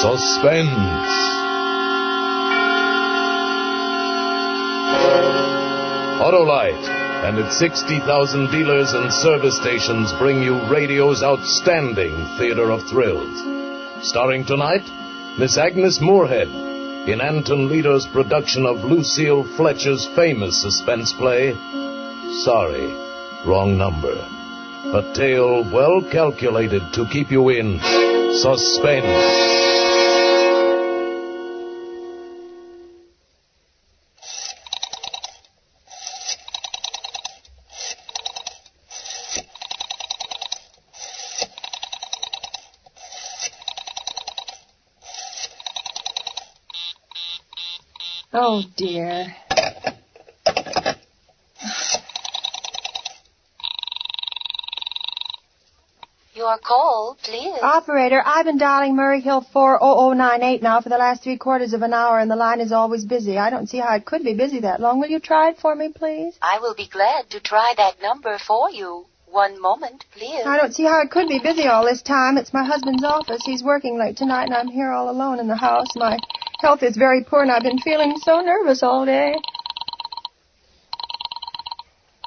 Suspense. Autolite and its 60,000 dealers and service stations bring you radio's outstanding theater of thrills. Starring tonight, Miss Agnes Moorehead in Anton Leader's production of Lucille Fletcher's famous suspense play, Sorry, Wrong Number. A tale well calculated to keep you in suspense. Oh, dear. Your call, please. Operator, I've been dialing Murray Hill 40098 now for the last 3/4 of an hour, and the line is always busy. I don't see how it could be busy that long. Will you try it for me, please? I will be glad to try that number for you. One moment, please. I don't see how it could be busy all this time. It's my husband's office. He's working late tonight, and I'm here all alone in the house. My health is very poor, and I've been feeling so nervous all day.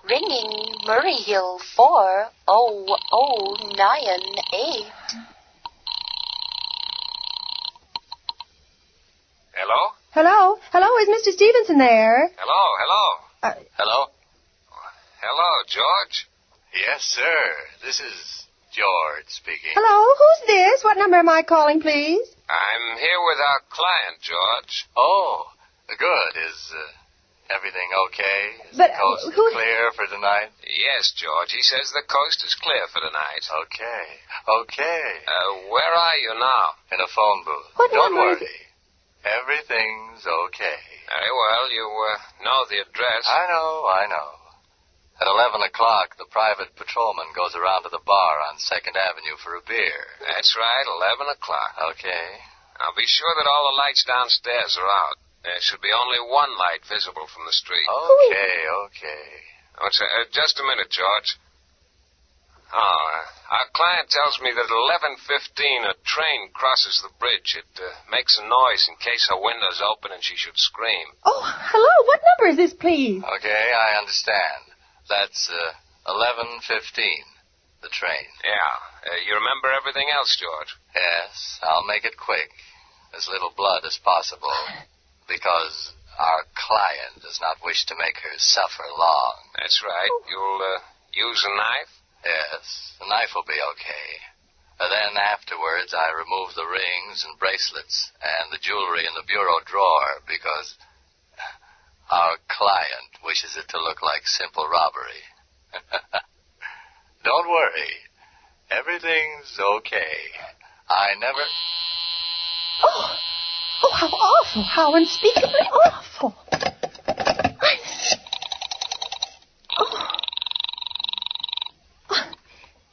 Ringing Murray Hill 40098. Hello? Hello? Hello, is Mr. Stevenson there? Hello? Hello? Hello, George? Yes, sir. This is George speaking. Hello, who's this? What number am I calling, please? I'm here with our client, George. Oh, good. Is everything okay? Is But, the coast who- clear for tonight? Yes, George. He says the coast is clear for tonight. Okay. Where are you now? In a phone booth. What Don't number is worry. Everything's okay. Very well. You know the address. I know. At 11 o'clock, the private patrolman goes around to the bar on 2nd Avenue for a beer. That's right, 11 o'clock. Okay. Now be sure that all the lights downstairs are out. There should be only one light visible from the street. Okay. Just a minute, George. Our client tells me that at 11:15 a train crosses the bridge. It makes a noise in case her window's open and she should scream. Oh, hello, what number is this, please? Okay, I understand. That's 11:15, the train. Yeah. You remember everything else, George? Yes, I'll make it quick. As little blood as possible. Because our client does not wish to make her suffer long. That's right. You'll use a knife? Yes, the knife will be okay. Then afterwards I remove the rings and bracelets and the jewelry in the bureau drawer because our client wishes it to look like simple robbery. Don't worry. Everything's okay. I never... Oh, how awful. How unspeakably awful.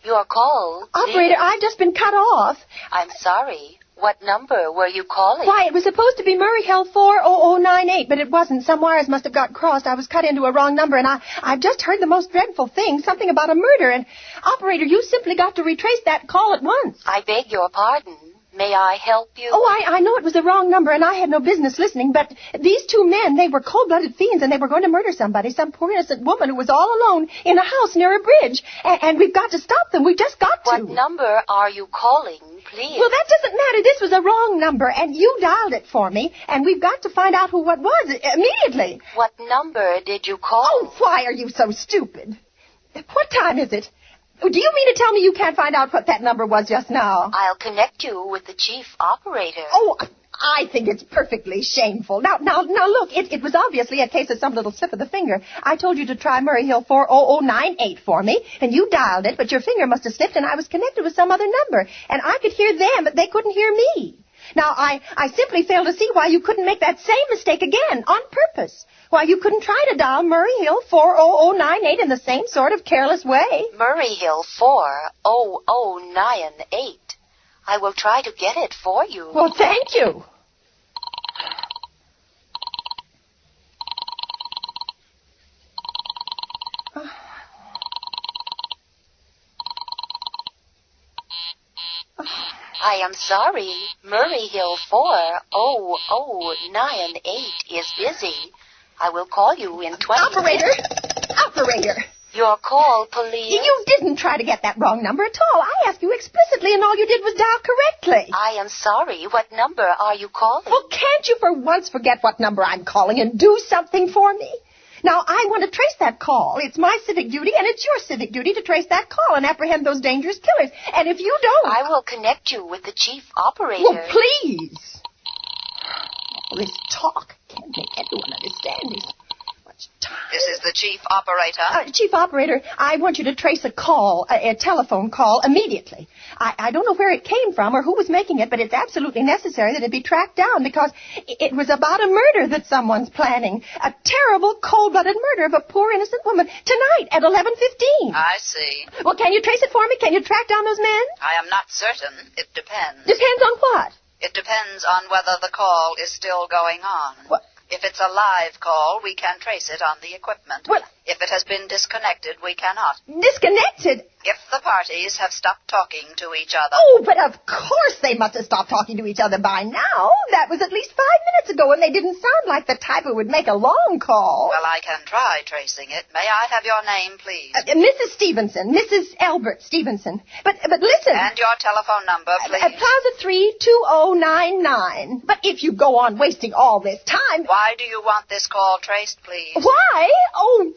Your call, please. Operator, I've just been cut off. I'm sorry. What number were you calling? Why, it was supposed to be Murray Hill 40098, but it wasn't. Some wires must have got crossed. I was cut into a wrong number, and I've just heard the most dreadful thing, something about a murder, and, Operator, you simply got to retrace that call at once. I beg your pardon. May I help you? Oh, I know it was the wrong number, and I had no business listening, but these two men, they were cold-blooded fiends, and they were going to murder somebody, some poor innocent woman who was all alone in a house near a bridge, and we've got to stop them. We've just got to. What number are you calling, please? Well, that doesn't matter. This was a wrong number, and you dialed it for me, and we've got to find out who what was immediately. What number did you call? Oh, why are you so stupid? What time is it? Do you mean to tell me you can't find out what that number was just now? I'll connect you with the chief operator. Oh, I think it's perfectly shameful. Now, look, it was obviously a case of some little slip of the finger. I told you to try Murray Hill 40098 for me, and you dialed it, but your finger must have slipped, and I was connected with some other number. And I could hear them, but they couldn't hear me. Now, I simply fail to see why you couldn't make that same mistake again, on purpose. Why you couldn't try to dial Murray Hill 40098 in the same sort of careless way. Murray Hill 40098. I will try to get it for you. Well, thank you. I am sorry. Murray Hill 40098 is busy. I will call you in 20 Operator! Operator! Your call, police. You didn't try to get that wrong number at all. I asked you explicitly, and all you did was dial correctly. I am sorry. What number are you calling? Well, can't you for once forget what number I'm calling and do something for me? Now, I want to trace that call. It's my civic duty, and it's your civic duty to trace that call and apprehend those dangerous killers. And if you don't... I will connect you with the chief operator. Well, please. All this talk can't make everyone understand. There's much time. This is the chief operator. Chief operator, I want you to trace a call, a telephone call, immediately. I don't know where it came from or who was making it, but it's absolutely necessary that it be tracked down because it was about a murder that someone's planning. A terrible, cold-blooded murder of a poor, innocent woman tonight at 11:15. I see. Well, can you trace it for me? Can you track down those men? I am not certain. It depends. Depends on what? It depends on whether the call is still going on. What? If it's a live call, we can trace it on the equipment. Well, if it has been disconnected, we cannot. Disconnected? If the parties have stopped talking to each other. Oh, but of course they must have stopped talking to each other by now. That was at least 5 minutes ago, and they didn't sound like the type who would make a long call. Well, I can try tracing it. May I have your name, please? Mrs. Stevenson, Mrs. Albert Stevenson. But listen. And your telephone number, please. Plaza 32099. But if you go on wasting all this time... Why do you want this call traced, please? Why? Oh...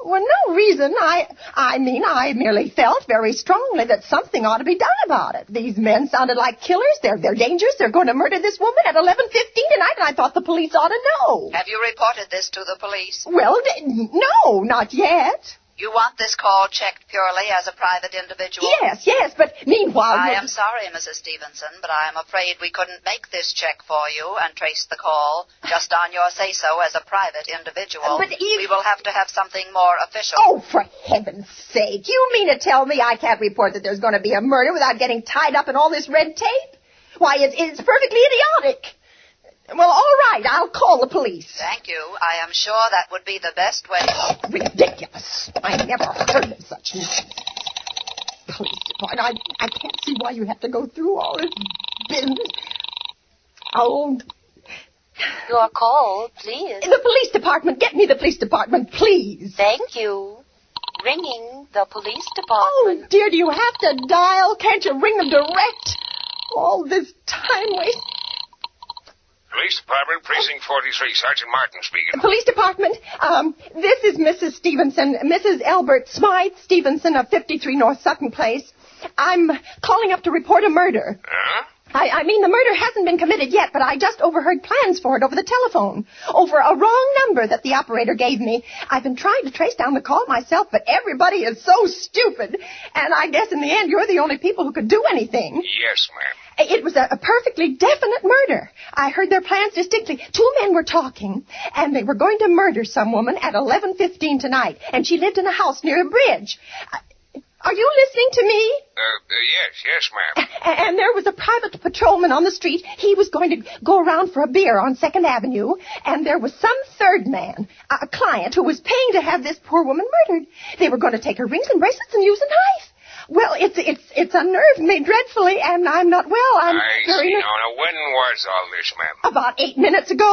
Well, no reason. I mean, I merely felt very strongly that something ought to be done about it. These men sounded like killers. They're dangerous. They're going to murder this woman at 11:15 tonight, and I thought the police ought to know. Have you reported this to the police? Well, no, not yet. You want this call checked purely as a private individual? Yes, but meanwhile... I am sorry, Mrs. Stevenson, but I am afraid we couldn't make this check for you and trace the call just on your say-so as a private individual. But we will have to have something more official. Oh, for heaven's sake. You mean to tell me I can't report that there's going to be a murder without getting tied up in all this red tape? Why, it's perfectly idiotic. Well, all right, I'll call the police. Thank you. I am sure that would be the best way. Ridiculous. I never heard of such nonsense. Police department. I can't see why you have to go through all this business. Oh. Your call, please. The police department. Get me the police department, please. Thank you. Ringing the police department. Oh, dear, do you have to dial? Can't you ring them direct? All this time waste. Police Department, Precinct 43, Sergeant Martin speaking. Police Department, this is Mrs. Stevenson, Mrs. Albert Smythe Stevenson of 53 North Sutton Place. I'm calling up to report a murder. Huh? I mean, the murder hasn't been committed yet, but I just overheard plans for it over the telephone, over a wrong number that the operator gave me. I've been trying to trace down the call myself, but everybody is so stupid, and I guess in the end you're the only people who could do anything. Yes, ma'am. It was a perfectly definite murder. I heard their plans distinctly. 2 men were talking, and they were going to murder some woman at 11:15 tonight, and she lived in a house near a bridge. Are you listening to me? Yes, ma'am. And there was a private patrolman on the street. He was going to go around for a beer on 2nd Avenue, and there was some third man, a client, who was paying to have this poor woman murdered. They were going to take her rings and bracelets and use a knife. Well, it's unnerved me dreadfully, and I'm not well. I see. Now, when was all this, ma'am? About 8 minutes ago.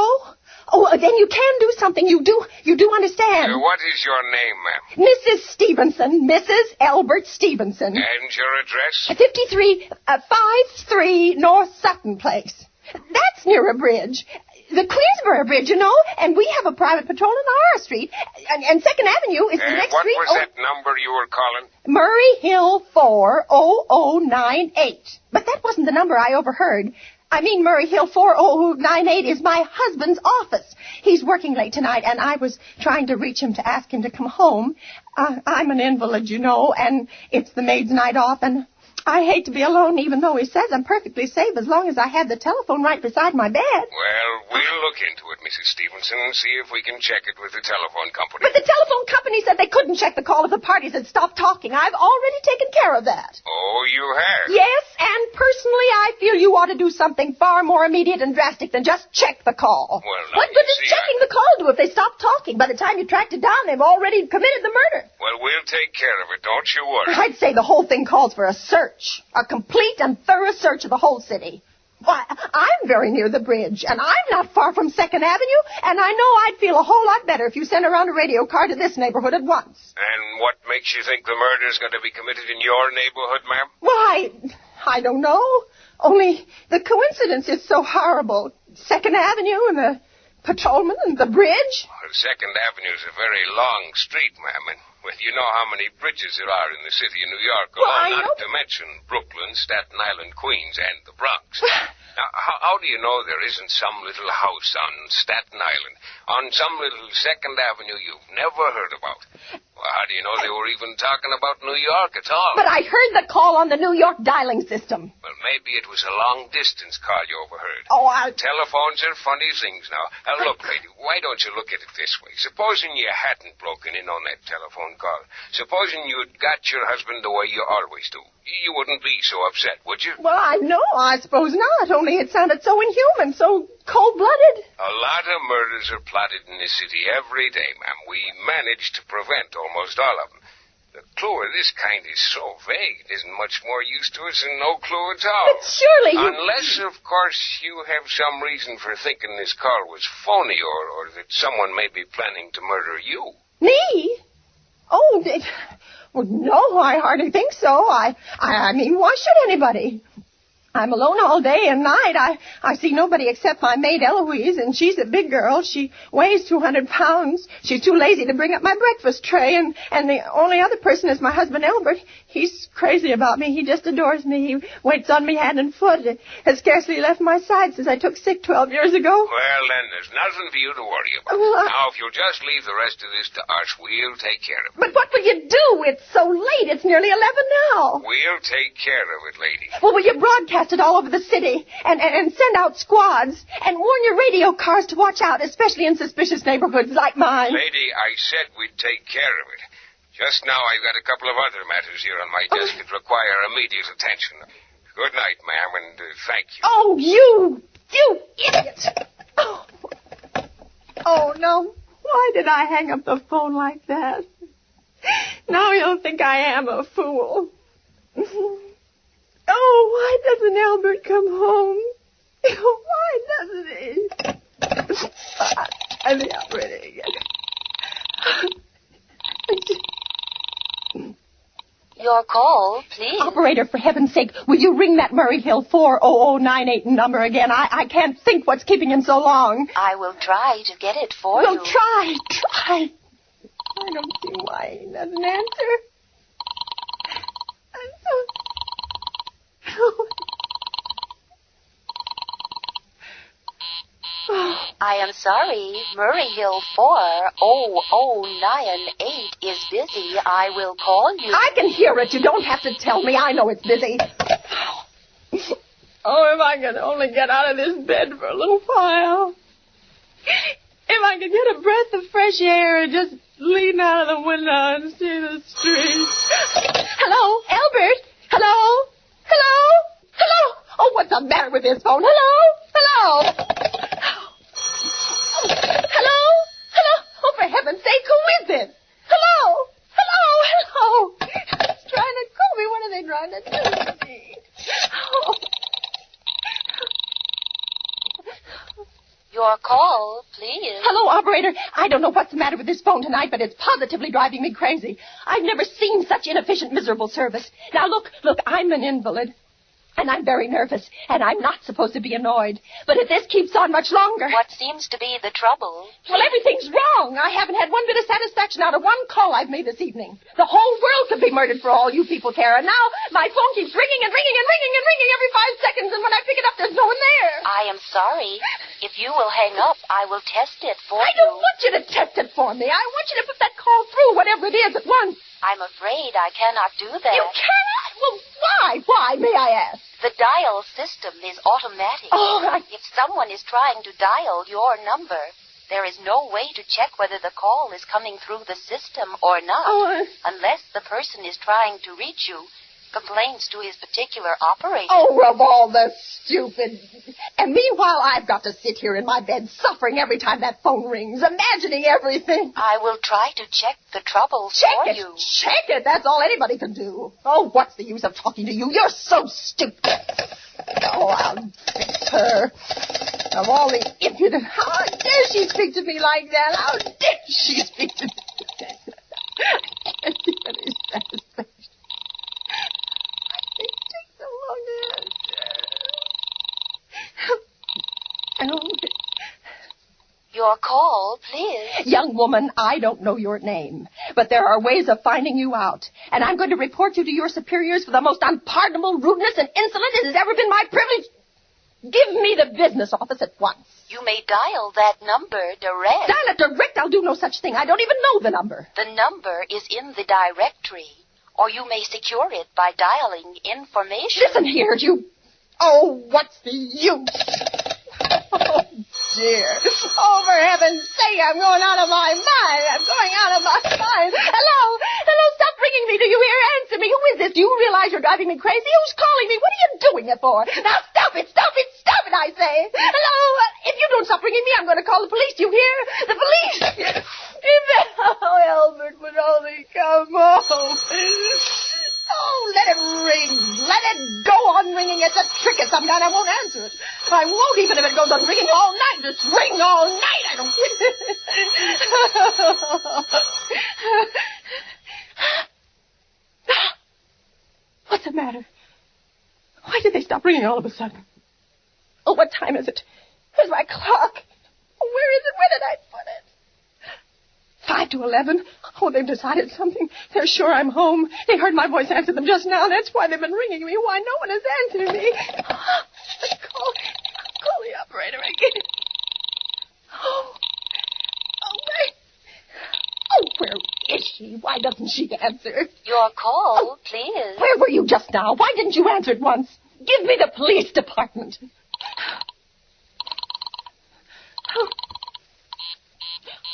Oh, then you can do something. You do understand. What is your name, ma'am? Mrs. Stevenson, Mrs. Albert Stevenson. And your address? 53 North Sutton Place. That's near a bridge. The Queensboro Bridge, you know, and we have a private patrol in our street. And 2nd Avenue is the next street. What was that number you were calling? Murray Hill 40098. But that wasn't the number I overheard. I mean, Murray Hill 40098 is my husband's office. He's working late tonight, and I was trying to reach him to ask him to come home. I'm an invalid, you know, and it's the maid's night off, and I hate to be alone, even though he says I'm perfectly safe as long as I have the telephone right beside my bed. Well, we'll look into it, Mrs. Stevenson, and see if we can check it with the telephone company. But the telephone company said they couldn't check the call if the parties had stopped talking. I've already taken care of that. Oh, you have? Yes, and personally. personally, I feel you ought to do something far more immediate and drastic than just check the call. Well, now, What good does checking the call do if they stop talking? By the time you tracked it down, they've already committed the murder. Well, we'll take care of it. Don't you worry. I'd say the whole thing calls for a search. A complete and thorough search of the whole city. Why, I'm very near the bridge, and I'm not far from 2nd Avenue, and I know I'd feel a whole lot better if you sent around a radio car to this neighborhood at once. And what makes you think the murder's going to be committed in your neighborhood, ma'am? Why, I don't know. Only the coincidence is so horrible. 2nd Avenue and the patrolman and the bridge. Well, 2nd Avenue's a very long street, ma'am, and well, you know how many bridges there are in the city of New York alone, not to mention Brooklyn, Staten Island, Queens, and the Bronx. Now, how do you know there isn't some little house on Staten Island, on some little 2nd Avenue you've never heard about? Well, how do you know they were even talking about New York at all? But I heard the call on the New York dialing system. Well, maybe it was a long-distance call you overheard. Oh, Telephones are funny things now. Now, look, lady, why don't you look at it this way? Supposing you hadn't broken in on that telephone call. Supposing you'd got your husband the way you always do. You wouldn't be so upset, would you? Well, I suppose not. Only it sounded so inhuman, so cold-blooded. A lot of murders are plotted in this city every day, ma'am. We manage to prevent almost all of them. The clue of this kind is so vague, it isn't much more use to us than no clue at all. But surely you... Unless, of course, you have some reason for thinking this call was phony or that someone may be planning to murder you. Me? Oh, well, no, I hardly think so. I mean, why should anybody? I'm alone all day and night. I see nobody except my maid Eloise, and she's a big girl. She weighs 200 pounds. She's too lazy to bring up my breakfast tray, and the only other person is my husband Albert. He's crazy about me. He just adores me. He waits on me hand and foot. Has scarcely left my side since I took sick 12 years ago. Well, then, there's nothing for you to worry about. Now, if you'll just leave the rest of this to us, we'll take care of it. But what will you do? It's so late. It's nearly 11 now. We'll take care of it, lady. Well, will you broadcast it all over the city and send out squads and warn your radio cars to watch out, especially in suspicious neighborhoods like mine? Lady, I said we'd take care of it. Just now I've got a couple of other matters here on my desk that require immediate attention. Good night, ma'am, and thank you. Oh, you idiot! Oh, no. Why did I hang up the phone like that? Now you'll think I am a fool. Oh, why doesn't Albert come home? Why doesn't he? I'm operating again. Your call, please. Operator, for heaven's sake, will you ring that Murray Hill 40098 number again? I can't think what's keeping him so long. I will try to get it for you. Well, try. I don't see why he doesn't answer. I'm so... I am sorry. Murray Hill 40098 is busy. I will call you. I can hear it. You don't have to tell me. I know it's busy. Oh, if I could only get out of this bed for a little while. If I could get a breath of fresh air and just lean out of the window and see the street. Hello, Albert? Hello? Hello? Hello? Oh, what's the matter with this phone? Hello? Hello? Oh, hello? Hello? Oh, for heaven's sake, who is it? Hello? Hello? Hello? It's trying to call me. What are they trying to do to me? Oh. Your call, please. Hello, operator. I don't know what's the matter with this phone tonight, but it's positively driving me crazy. I've never seen such inefficient, miserable service. Now, look, I'm an invalid. And I'm very nervous, and I'm not supposed to be annoyed. But if this keeps on much longer... What seems to be the trouble? Well, everything's wrong. I haven't had one bit of satisfaction out of one call I've made this evening. The whole world could be murdered for all you people care. And now my phone keeps ringing and ringing and ringing and ringing every 5 seconds, and when I pick it up, there's no one there. I am sorry. If you will hang up, I will test it for you. I don't want you to test it for me. I want you to put that call through, whatever it is, at once. I'm afraid I cannot do that. You cannot? Well, why? Why, may I ask? The dial system is automatic. Oh, If someone is trying to dial your number, there is no way to check whether the call is coming through the system or not, unless the person is trying to reach you complains to his particular operator. Oh, of all the stupid... And meanwhile, I've got to sit here in my bed suffering every time that phone rings, imagining everything. I will try to check the trouble for you. Check it. That's all anybody can do. Oh, what's the use of talking to you? You're so stupid. Oh, I'll fix her. Of all the impudent... How dare she speak to me like that? How dare she speak to me like that? I can't get any satisfaction. It takes so long to answer. Your call, please. Young woman, I don't know your name, but there are ways of finding you out. And I'm going to report you to your superiors for the most unpardonable rudeness and insolence it has ever been my privilege. Give me the business office at once. You may dial that number direct. Dial it direct? I'll do no such thing. I don't even know the number. The number is in the directory, or you may secure it by dialing information. Listen here, you... Oh, what's the use? Oh, dear. Oh, for heaven's sake, I'm going out of my mind. I'm going out of my mind. Hello? Hello, stop ringing me. Do you hear? Answer me. Who is this? Do you realize you're driving me crazy? Who's calling me? What are you doing it for? Now, stop it, I say. Hello? If you don't stop ringing me, I'm going to call the police. Do you hear? The police. Oh, Albert would only come home. Oh, let it ring. Let it go on ringing. It's a trick of some kind. I won't answer it. I won't, even if it goes on ringing all night. Just ring all night. I don't... What's the matter? Why did they stop ringing all of a sudden? Oh, what time is it? Where's my clock? Where is it? Where did I put it? 5 to 11. Oh, they've decided something. They're sure I'm home. They heard my voice answer them just now. That's why they've been ringing me. Why no one has answered me. Call the operator again. Oh, wait. Oh, where is she? Why doesn't she answer? Your call, please. Where were you just now? Why didn't you answer at once? Give me the police department.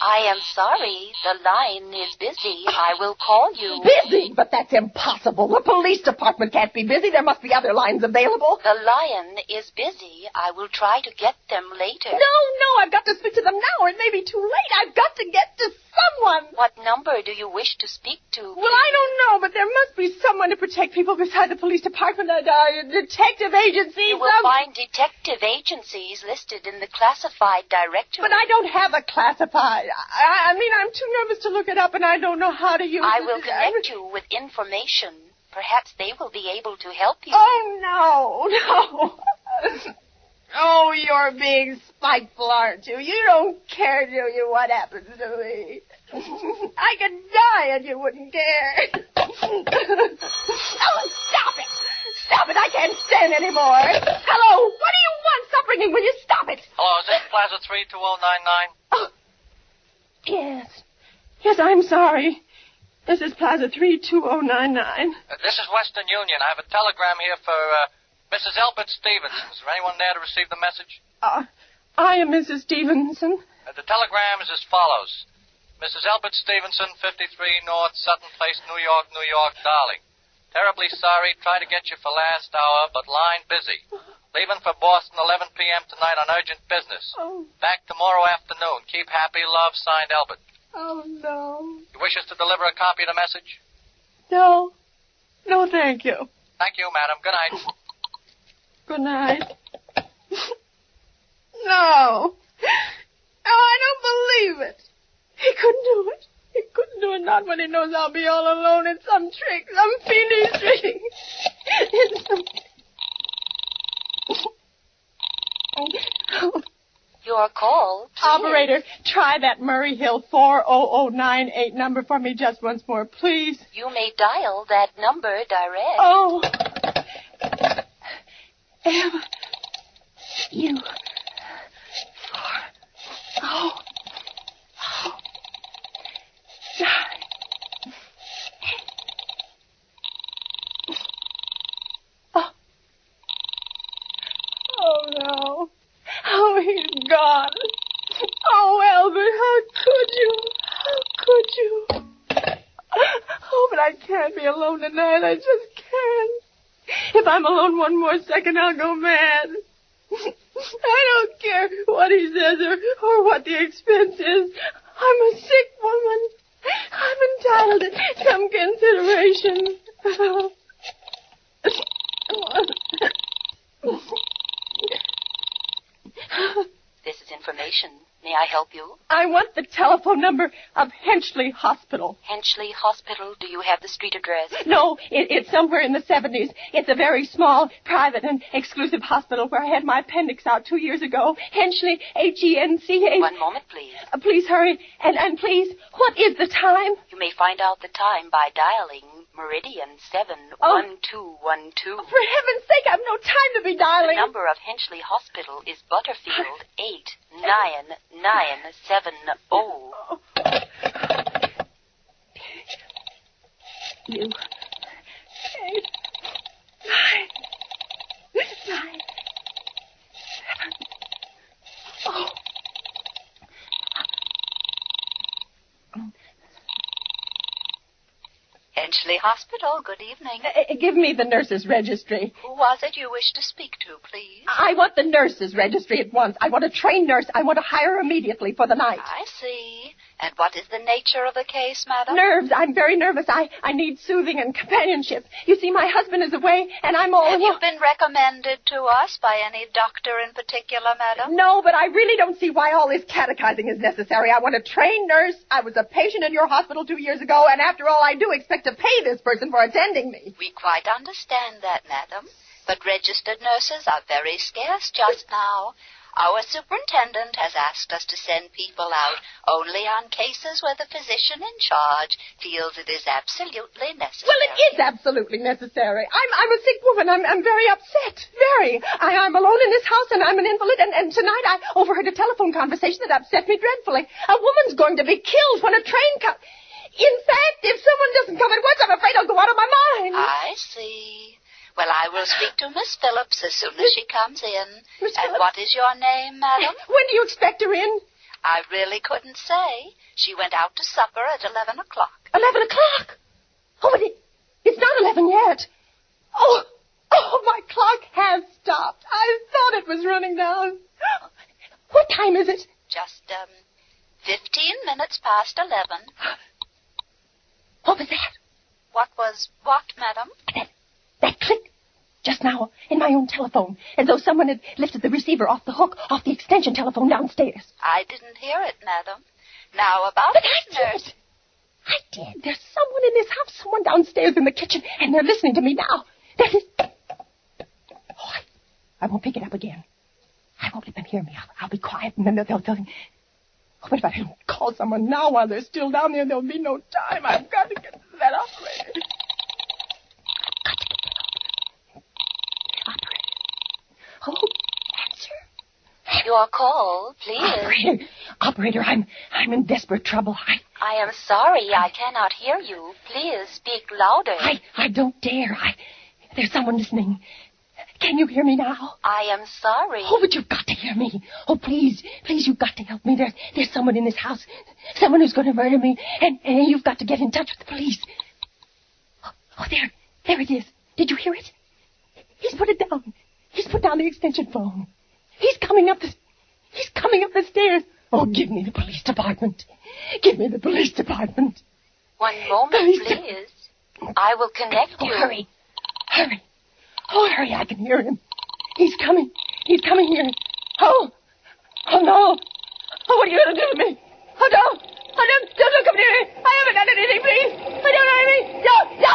I am sorry. The line is busy. I will call you. Busy? But that's impossible. The police department can't be busy. There must be other lines available. The line is busy. I will try to get them later. No, I've got to speak to them now, or it may be too late. I've got to get to someone. What number do you wish to speak to? Well, I don't know, but there must be someone to protect people beside the police department. Detective agencies. You will find detective agencies listed in the classified directory. But I don't have a classified. I mean, I'm too nervous to look it up, and I don't know how to use it. I will connect you with information. Perhaps they will be able to help you. Oh, no. Oh, you're being spiteful, aren't you? You don't care, do you, what happens to me? I could die and you wouldn't care. Oh, stop it! Stop it! I can't stand anymore. Hello? What do you want? Stop ringing. Will you stop it? Hello, is this Plaza 32099? Oh, yes. Yes, I'm sorry. This is Plaza 32099. This is Western Union. I have a telegram here for Mrs. Elbert Stevenson. Is there anyone there to receive the message? I am Mrs. Stevenson. The telegram is as follows. Mrs. Elbert Stevenson, 53 North Sutton Place, New York, darling. Terribly sorry. Try to get you for last hour, but line busy. Leaving for Boston 11 p.m. tonight on urgent business. Oh. Back tomorrow afternoon. Keep happy. Love, signed Elbert. Oh, no. You wish us to deliver a copy of the message? No. No, thank you. Thank you, madam. Good night. Good night. No. Oh, I don't believe it. He couldn't do it. He couldn't do it, not when he knows I'll be all alone. It's some trick, some fiendish trick. It's some... Your call, please. Operator, try that Murray Hill 40098 number for me just once more, please. You may dial that number direct. Oh. M-U-4. Oh. Oh, no. Oh, he's gone. Oh, Albert, how could you? How could you? Oh, but I can't be alone tonight. I just can't. If I'm alone one more second, I'll go mad. I don't care what he says or what the expense is. I'm a sick woman. I'm entitled to some consideration. This is information. May I help you? I want the telephone number of Henchley Hospital. Henchley Hospital? Do you have the street address? No, it's somewhere in the 70s. It's a very small, private, and exclusive hospital where I had my appendix out 2 years ago. Henchley, Hencha. 1 moment, please. Please hurry. And please, what is the time? You may find out the time by dialing Meridian 71212. For heaven's sake, I've no time to be dialing. The number of Henchley Hospital is Butterfield 89970. You. 8, 9, 9, 7. Oh. Henchley Hospital, good evening. Give me the nurse's registry. Who was it you wish to speak to, please? I want the nurse's registry at once. I want a trained nurse. I want to hire her immediately for the night. I see. And what is the nature of the case, madam? Nerves. I'm very nervous. I need soothing and companionship. You see, my husband is away, and I'm all... Have you been recommended to us by any doctor in particular, madam? No, but I really don't see why all this catechizing is necessary. I want a trained nurse. I was a patient in your hospital 2 years ago, and after all, I do expect to pay this person for attending me. We quite understand that, madam. But registered nurses are very scarce just now. Our superintendent has asked us to send people out only on cases where the physician in charge feels it is absolutely necessary. Well, it is absolutely necessary. I'm a sick woman. I'm very upset. Very. I'm alone in this house, and I'm an invalid, and tonight I overheard a telephone conversation that upset me dreadfully. A woman's going to be killed when a train comes. In fact, if someone doesn't come at once, I'm afraid I'll go out of my mind. I see. Well, I will speak to Miss Phillips as soon as she comes in. Miss And Phillips? what is your name, madam? When do you expect her in? I really couldn't say. She went out to supper at 11 o'clock. 11 o'clock? Oh, but it's not 11 yet. Oh, my clock has stopped. I thought it was running down. What time is it? Just, 15 minutes past 11. What was that? What was what, madam? That click just now in my own telephone, as though someone had lifted the receiver off the hook, off the extension telephone downstairs. I didn't hear it, madam. Now, about But this nurse... I did. There's someone in this house, someone downstairs in the kitchen, and they're listening to me now. That is... Oh, I won't pick it up again. I won't let them hear me. I'll be quiet, and then they'll... Oh, but if I don't call someone now while they're still down there, there'll be no time. I've got to get to that operator. Oh, answer. Your call, please. Operator, I'm in desperate trouble. I am sorry I cannot hear you. Please speak louder. I don't dare. There's someone listening. Can you hear me now? I am sorry. Oh, but you've got to hear me. Oh, please, you've got to help me. There's someone in this house, someone who's going to murder me, and you've got to get in touch with the police. Oh, there it is. Did you hear it? He's put it down. He's put down the extension phone. He's coming up the stairs. Oh, give me the police department. Give me the police department. 1 moment, please. I will connect you. Oh, hurry. Oh, hurry, I can hear him. He's coming here. Oh, no. Oh, what are you going to do to me? Oh, don't come near me. I haven't done anything, please. I don't know anything. No.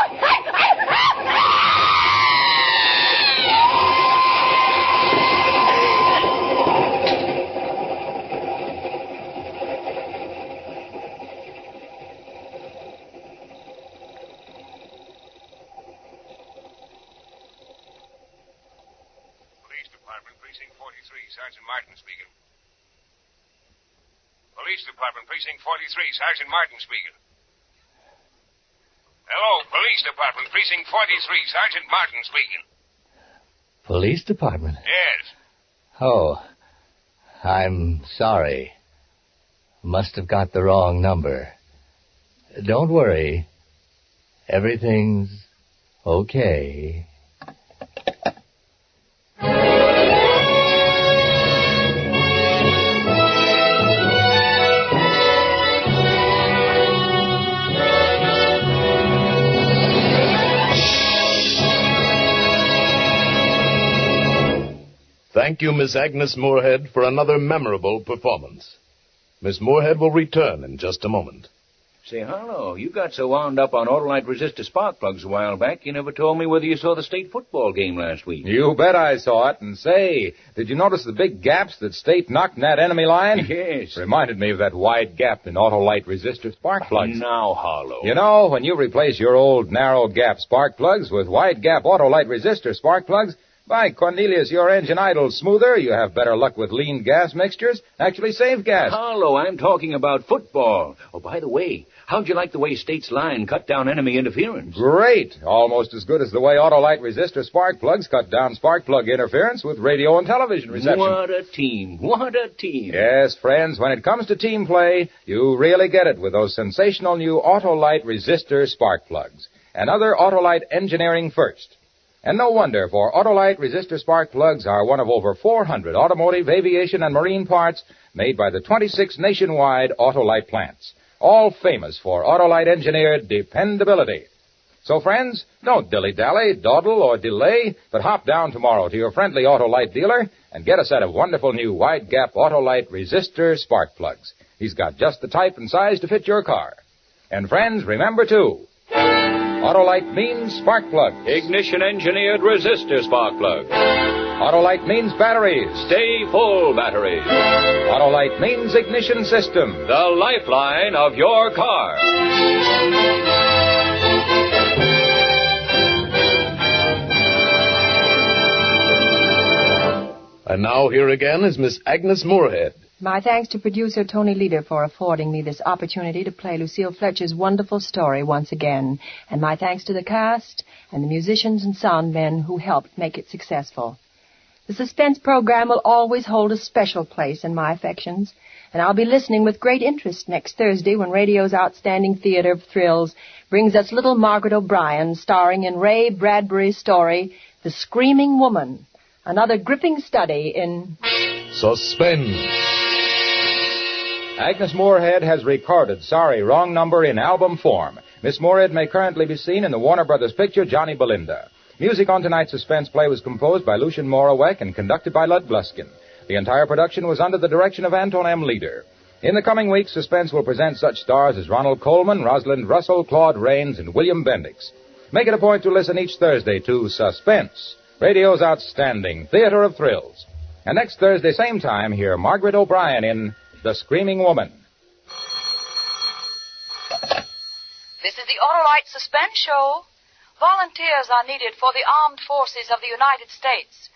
Precinct 43, Sergeant Martin speaking. Police Department, Precinct 43, Sergeant Martin speaking. Hello, Police Department, Precinct 43, Sergeant Martin speaking. Police Department? Yes. Oh, I'm sorry. Must have got the wrong number. Don't worry. Everything's okay. Thank you, Miss Agnes Moorehead, for another memorable performance. Miss Moorehead will return in just a moment. Say, Harlow, you got so wound up on Autolite resistor spark plugs a while back, you never told me whether you saw the state football game last week. You bet I saw it. And say, did you notice the big gaps that State knocked in that enemy line? Yes. Reminded me of that wide gap in Autolite resistor spark plugs. Now, Harlow. You know, when you replace your old narrow gap spark plugs with wide gap Autolite resistor spark plugs, by Cornelius, your engine idles smoother, you have better luck with lean gas mixtures, actually save gas. Harlow, I'm talking about football. Oh, by the way, how'd you like the way State's line cut down enemy interference? Great. Almost as good as the way Autolite resistor spark plugs cut down spark plug interference with radio and television reception. What a team. What a team. Yes, friends, when it comes to team play, you really get it with those sensational new Autolite resistor spark plugs. And other Autolite engineering first. And no wonder, for Autolite resistor spark plugs are one of over 400 automotive, aviation, and marine parts made by the 26 nationwide Autolite plants, all famous for Autolite engineered dependability. So, friends, don't dilly-dally, dawdle, or delay, but hop down tomorrow to your friendly Autolite dealer and get a set of wonderful new wide-gap Autolite resistor spark plugs. He's got just the type and size to fit your car. And, friends, remember, too, Autolite means spark plug. Ignition-engineered resistor spark plug. Autolite means batteries. Stay full batteries. Autolite means ignition system. The lifeline of your car. And now here again is Miss Agnes Moorehead. My thanks to producer Tony Leader for affording me this opportunity to play Lucille Fletcher's wonderful story once again. And my thanks to the cast and the musicians and sound men who helped make it successful. The Suspense program will always hold a special place in my affections, and I'll be listening with great interest next Thursday when radio's outstanding theater of thrills brings us little Margaret O'Brien starring in Ray Bradbury's story, The Screaming Woman, another gripping study in Suspense. Agnes Moorehead has recorded Sorry, Wrong Number in album form. Miss Moorehead may currently be seen in the Warner Brothers picture Johnny Belinda. Music on tonight's Suspense play was composed by Lucien Morawek and conducted by Lud Gluskin. The entire production was under the direction of Anton M. Leader. In the coming weeks, Suspense will present such stars as Ronald Coleman, Rosalind Russell, Claude Rains, and William Bendix. Make it a point to listen each Thursday to Suspense, radio's outstanding theater of thrills. And next Thursday, same time, hear Margaret O'Brien in The Screaming Woman. This is the Autolite Suspense Show. Volunteers are needed for the armed forces of the United States.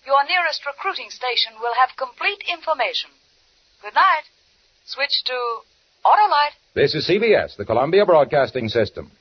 Your nearest recruiting station will have complete information. Good night. Switch to Autolite. This is CBS, the Columbia Broadcasting System.